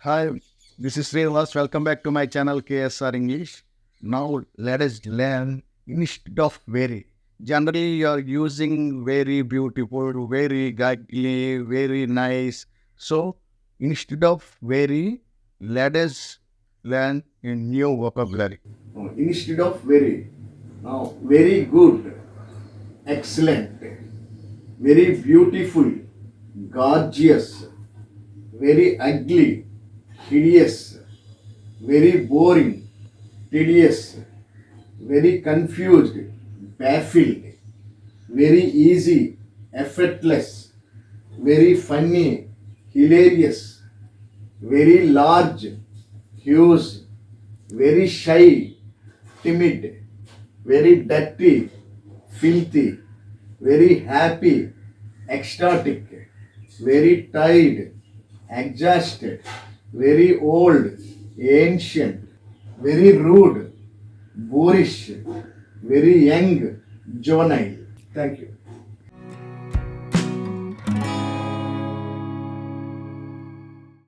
Hi, this is Srinivas. Welcome back to my channel K.S.R English. Now let us learn instead of very. Generally, you are using very beautiful, very ugly, very nice. So instead of very, let us learn a new vocabulary. Instead of very. Now, very good, excellent, very beautiful, gorgeous, very ugly, hideous, very boring, tedious, very confused, baffled, very easy, effortless, very funny, hilarious, very large, huge, very shy, timid, very dirty, filthy, very happy, ecstatic, very tired, exhausted, very old, ancient, very rude, boorish, very young, juvenile. Thank you.